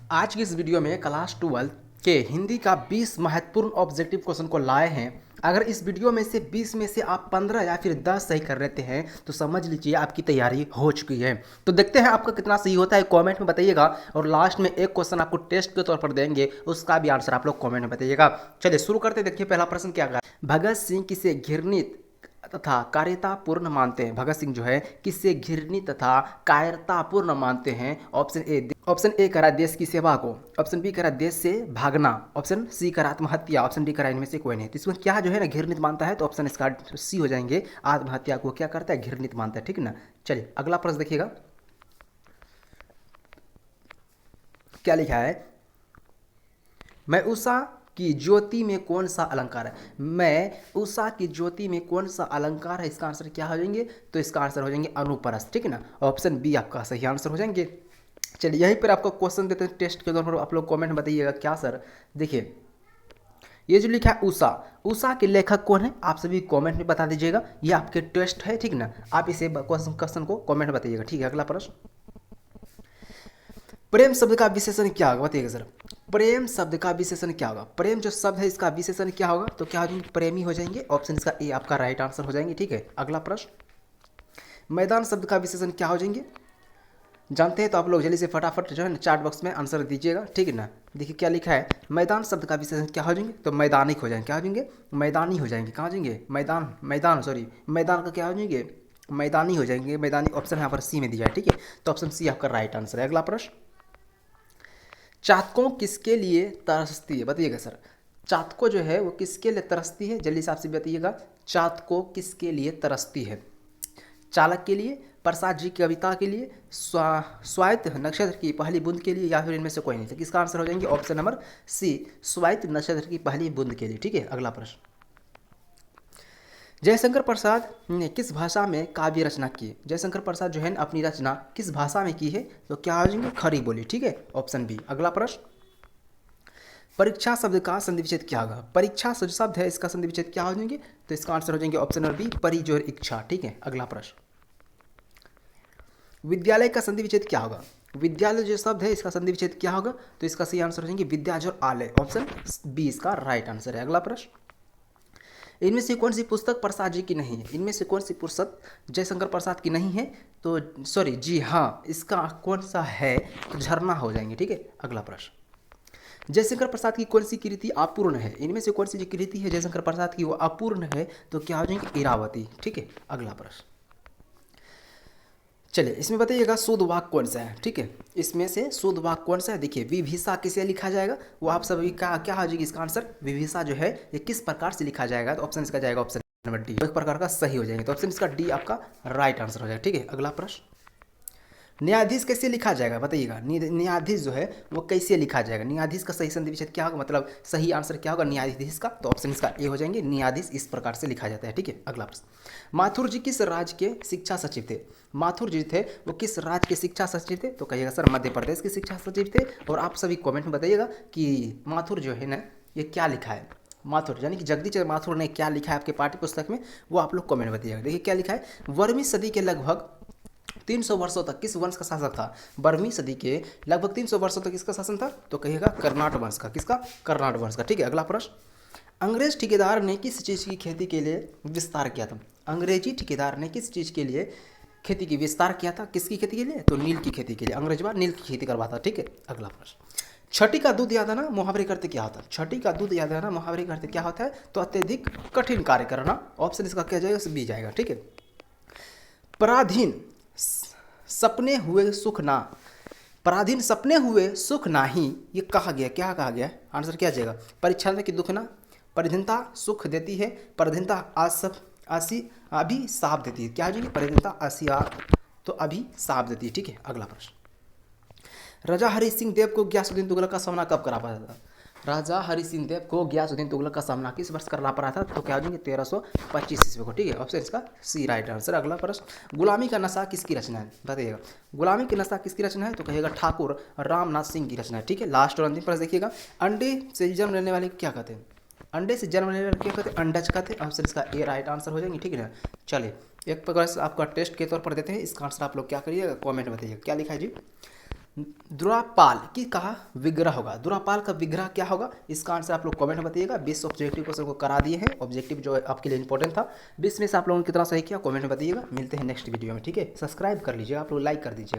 आज की इस वीडियो में क्लास 12 के हिंदी का 20 महत्वपूर्ण ऑब्जेक्टिव क्वेश्चन को लाए हैं। अगर इस वीडियो में से 20 में से आप 15 या फिर 10 सही कर लेते हैं तो समझ लीजिए आपकी तैयारी हो चुकी है। तो देखते हैं आपका कितना सही होता है, कमेंट में बताइएगा। और लास्ट में एक क्वेश्चन आपको टेस्ट के तौर पर देंगे, उसका भी आंसर आप लोग कमेंट में बताइएगा। चलिए शुरू करते हैं। देखिए पहला प्रश्न क्या है। भगत सिंह किसे घृणित तथा कायरतापूर्ण मानते हैं। भगत सिंह जो है किससे घृणित तथा कायरतापूर्ण मानते हैं। ऑप्शन ए करा देश की सेवा को, ऑप्शन बी करा देश से भागना, ऑप्शन सी करा आत्महत्या, ऑप्शन डी करा इनमें से कोई नहीं। तो इसमें क्या जो है ना घृणित मानता है, तो ऑप्शन इसका सी हो जाएंगे। आत्महत्या को क्या करता है, घृणित मानता है। ठीक है ना। चलिए अगला प्रश्न देखिएगा क्या लिखा है। मैं उषा की ज्योति में कौन सा अलंकार है। मैं उषा की ज्योति में कौन सा अलंकार है, इसका आंसर क्या हो जाएंगे, तो इसका आंसर हो जाएंगे अनुप्रास। ठीक है ना। ऑप्शन बी आपका सही आंसर हो जाएंगे। चलिए यहीं पर आपको क्वेश्चन देते हैं टेस्ट के दौरान, आप लोग कमेंट में बताइएगा क्या सर। देखिए ये जो लिखा है उषा, उषा के लेखक कौन है, आप सभी कमेंट में बता दीजिएगा। ये आपके टेस्ट है, ठीक ना। आप इसे क्वेश्चन को कमेंट में बताइएगा। ठीक है। अगला प्रश्न, प्रेम शब्द का विशेषण क्या होगा, बताइएगा सर। प्रेम शब्द का विशेषण क्या होगा। प्रेम जो शब्द है इसका विशेषण क्या होगा, तो क्या हो जाएंगे, प्रेमी हो जाएंगे। ऑप्शन इसका ए आपका राइट आंसर हो जाएंगे। ठीक है। अगला प्रश्न, मैदान शब्द का विशेषण क्या हो जाएंगे, जानते हैं तो आप लोग जल्दी से फटाफट जो है ना चार्ट बॉक्स में आंसर दीजिएगा। ठीक है ना। देखिए क्या लिखा है, मैदान शब्द का विशेषण क्या हो जाएंगे, तो मैदानिक हो जाएंगे। क्या हो जाएंगे, मैदानी हो जाएंगे। कहाँ हो जाएंगे, मैदान का क्या हो जाएंगे, मैदानी हो जाएंगे। मैदानी ऑप्शन यहाँ पर सी में दिया है। ठीक है। तो ऑप्शन सी आपका राइट आंसर है। अगला प्रश्न, चातकों किसके लिए तरसती है, बताइएगा सर। चातको जो है वो किसके लिए तरसती है, जल्दी से आपसे बताइएगा। चातको किसके लिए तरसती है। चालक के लिए, प्रसाद जी की कविता के लिए, स्वायत्त नक्षत्र की पहली बूंद के लिए, या फिर इनमें से कोई नहीं। तो किसका आंसर हो जाएंगे, ऑप्शन नंबर सी, स्वायत्त नक्षत्र की पहली बूंद के लिए। ठीक है। अगला प्रश्न, जयशंकर प्रसाद ने किस भाषा में काव्य रचना की। जयशंकर प्रसाद जो है ना अपनी रचना किस भाषा में की है, तो क्या हो जाएंगे, खड़ी बोली। ठीक है। Option B. अगला प्रश्न, परीक्षा शब्द का संधि विच्छेद क्या होगा। परीक्षा जो शब्द है इसका संधि विच्छेद क्या हो जाएंगे, तो इसका आंसर हो जाएंगे ऑप्शन नंबर बी, परिजोर इच्छा। ठीक है। अगला प्रश्न, विद्यालय का संधि विच्छेद क्या होगा। विद्यालय जो शब्द है इसका संधि विच्छेद क्या होगा, तो इसका सही आंसर हो जाएंगे विद्याजोर आलय। ऑप्शन बी इसका राइट आंसर है। अगला प्रश्न, इनमें से कौन सी पुस्तक प्रसाद जी की नहीं है। इनमें से कौन सी पुस्तक जयशंकर प्रसाद की नहीं है, तो सॉरी जी हाँ, इसका कौन सा है, तो झरना हो जाएंगे। ठीक है। अगला प्रश्न, जयशंकर प्रसाद की कौन सी कृति अपूर्ण है। इनमें से कौन सी जो कृति है जयशंकर प्रसाद की वो अपूर्ण है, तो क्या हो जाएंगे, इरावती। ठीक है। अगला प्रश्न, चलिए इसमें बताइएगा शुद्ध वाक्य कौन सा है। ठीक है। इसमें से शुद्ध वाक्य कौन सा है। देखिए विभिषा किसे लिखा जाएगा, वो आप सभी का क्या आ जाएगी इसका आंसर। विभिषा जो है ये किस प्रकार से लिखा जाएगा, तो ऑप्शन इसका जाएगा ऑप्शन नंबर डी, एक प्रकार का सही हो जाएंगे। तो ऑप्शन इसका डी आपका राइट आंसर हो जाएगा। ठीक है। अगला प्रश्न, न्यायाधीश कैसे लिखा जाएगा, बताइएगा। न्यायाधीश जो है वो कैसे लिखा जाएगा। न्यायाधीश का सही संधि विच्छेद क्या होगा, मतलब सही आंसर क्या होगा न्यायाधीश का, तो ऑप्शन इसका ए हो जाएंगे। न्यायाधीश इस प्रकार से लिखा जाता है। ठीक है। अगला प्रश्न, माथुर जी किस राज्य के शिक्षा सचिव थे। माथुर जी थे वो किस राज्य के शिक्षा सचिव थे, तो कहिएगा सर मध्य प्रदेश के शिक्षा सचिव थे। और आप सभी कमेंट में बताइएगा कि माथुर जो है ना ये क्या लिखा है। माथुर यानी कि जगदीश चंद्र माथुर ने क्या लिखा है आपके पाठ्य पुस्तक में, वो आप लोग कमेंट में बताइएगा। देखिए क्या लिखा है, 12वीं सदी के लगभग 300 वर्षों तक किस वंश का शासक था। 12वीं सदी के लगभग 300 वर्षों तक किसका शासन था, तो कहिएगा कर्नाटक वंश का। किसका, कर्नाटक वंश का। ठीक है। अगला प्रश्न, अंग्रेज ठेकेदार ने किस चीज़ की खेती के लिए विस्तार किया था। अंग्रेजी ठेकेदार ने किस चीज़ के लिए खेती की विस्तार किया था, किसकी खेती के लिए, तो नील की खेती के लिए। अंग्रेजवा नील की खेती करवाता। ठीक है। अगला प्रश्न, छठी का दूध याद आना मुहावरे करते क्या होता है। छठी का दूध याद आना मुहावरे करते क्या होता है, तो अत्यधिक कठिन कार्य करना। ऑप्शन इसका क्या जाएगा, बी जाएगा। ठीक है। पराधीन सपने हुए सुख ना, पराधीन सपने हुए सुख नाही, ये कहा गया, क्या कहा गया, आंसर क्या जाएगा, परीक्षा में कि दुख ना, परिधीनता सुख देती है, परिधीनता आसी अभी साफ देती है। क्या हो जाएगी, परिधीनता आसिया, तो अभी साफ देती है। ठीक है। अगला प्रश्न, राजा हरि सिंह देव को गयासुद्दीन तुगलक का सामना कब करा पाया था। राजा हरि सिंह देव को गयासुद्दीन तुगलक का सामना किस वर्ष करना पड़ा था, तो क्या हो जाएंगे 1325 ईस्वी को। ठीक है। ऑप्शन इसका सी राइट आंसर। अगला प्रश्न, गुलामी का नशा किसकी रचना है, बताइएगा। गुलामी का नशा किसकी रचना है, तो कहिएगा ठाकुर रामनाथ सिंह की रचना है। ठीक है। लास्ट और अंतिम प्रश्न देखिएगा, अंडे से जन्म लेने वाले को क्या कहते हैं। अंडे से जन्म लेने वाले क्या कहते हैं, अंडज कहते हैं। ऑप्शन इसका ए राइट आंसर हो जाएंगे। ठीक है ना। चलिए एक प्रकार से आपका टेस्ट के तौर पर देते हैं, इसका आंसर आप लोग क्या करिएगा, कॉमेंट बताइएगा। क्या लिखा है जी, द्वारपाल की कहा विग्रह होगा। द्वारपाल का विग्रह क्या होगा, इसका आंसर आप लोग कमेंट में बताइएगा। 20 ऑब्जेक्टिव क्वेश्चन को करा दिए हैं, ऑब्जेक्टिव जो आपके लिए इंपॉर्टेंट था। 20 में से आप लोगों ने कितना सही किया कमेंट में बताइएगा। मिलते हैं नेक्स्ट वीडियो में, ठीक है। सब्सक्राइब कर लीजिए, आप लोग लाइक कर दीजिए।